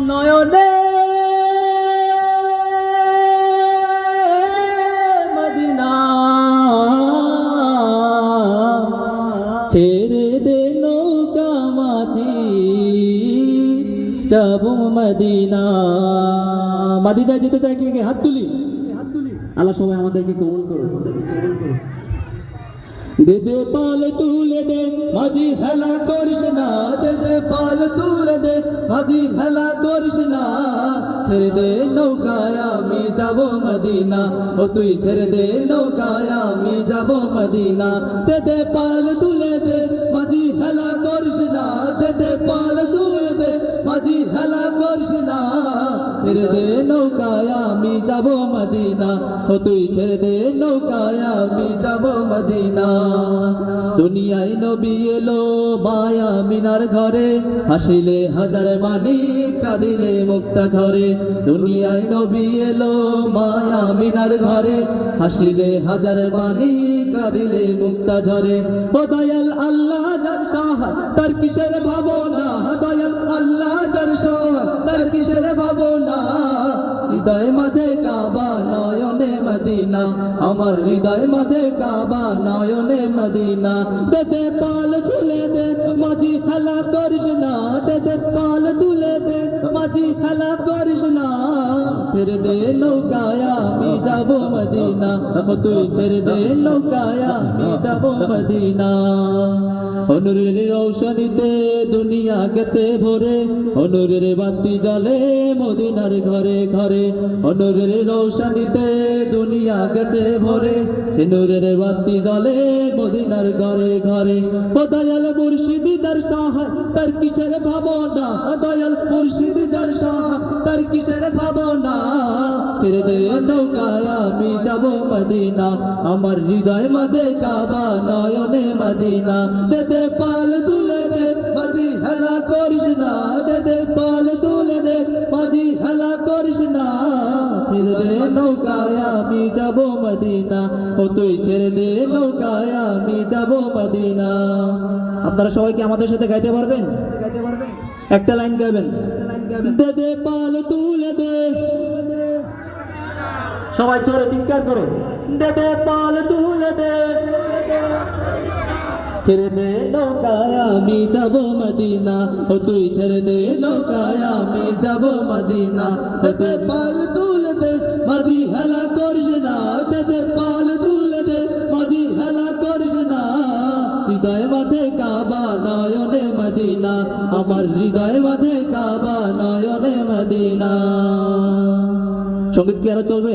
নয়নে মদিনা ছেড়ে দে নৌকা মাঝি যাব মদিনা। মদিনা যেতে চাই কে হাত তুলি, আল্লাহ সবাই আমাদেরকে কবুল করুন। দে দে পাল তুলে দে মাঝি হেলা করিস না, দে দে পাল তুলে দে মাঝি হেলা করিস না। ছেড়ে দে নৌকায় আমি যাব মদিনা, ও তুই ছেড়ে দে নৌকায় আমি যাব মদিনা। দে দে পাল তুলে দে মাঝি হেলা করিস না, দে দে পাল তুলে দে মাঝি হেলা করিস না। ছেড়ে দে নৌকায় আমি যাব মদিনা, ও তুই ছেড়ে দে নৌকায় আমি যাব মদিনা। দুনিয়ায় নবী এলো মায়া মিনার ঘরে, হাসিলে হাজার মানি কাঁদিলে মুক্তা ঝরে। দুনিয়ায় নবী এলো মায়া মিনার ঘরে, হাসিলে হাজার মানি কাঁদিলে মুক্তা ঝরে। ও দয়াল আল্লাহ যার সহায় তার কিসের ভাবনা, দয়াল আল্লাহ যার সহায় তার কিসের ভাবনা। হৃদয় মাঝে কাবা নয়নে মদিনা, আমার হৃদয় মাঝে কাবা নয়নে মদিনা। দে দে পাল তুলে দে মাঝি হেলা করিস না, দে দে পাল তুলে দে মাঝি হেলা করিস না। ছেড়ে দে নৌকায় আমি যাব মদিনা, ও তুই ছেড়ে দে নৌকায় আমি যাব মদিনা। অনুরের রৌশনীতে দুনিয়া গেছে ভরে, অনুরের বাতি জ্বলে মদিনার ঘরে ঘরে। অনুরের রৌশনীতে দুনিয়া গেছে ভরে, সে নূরের বাতি জ্বলে মদিনার ঘরে ঘরে। ও দয়াল মুর্শিদি যার সহায় তার কিসের ভাবনা, দয়াল মুর্শিদি যার সহায় তার কিসের ভাবনা। ছেড়ে দে নৌকায় আমি যাব মদিনা, আমার হৃদয় মাঝে কাবা নয়নে মদিনা। দে দে পাল তুলে দে মাঝি হেলা করিস না, দে দে পাল তুলে দে মাঝি হেলা করিস না। ছেড়ে দে নৌকায় আমি যাব মদিনা, ও তুই ছেড়ে দে নৌকায় আমি যাব মদিনা। আপনারা সবাই কি আমাদের সাথে গাইতে পারবেন? একটা লাইন গাবেন। দে দে পাল তুলে দে, সবাই জোরে চিৎকার করে দে দে পাল তুলে দে। ছেড়ে দে নৌকায় আমি যাব মদিনা, ও তুই ছেড়ে দে নৌকায় আমি যাব মদিনা। দে দে পাল তুলে দে মাঝি হেলা করিস না, দে দে পাল তুলে দে মাঝি হেলা করিস না। হৃদয় মাঝে কাবা নয়নে মদিনা, আমার হৃদয় মাঝে কাবা নয়নে মদিনা। সঙ্গীত কি আরো চলবে?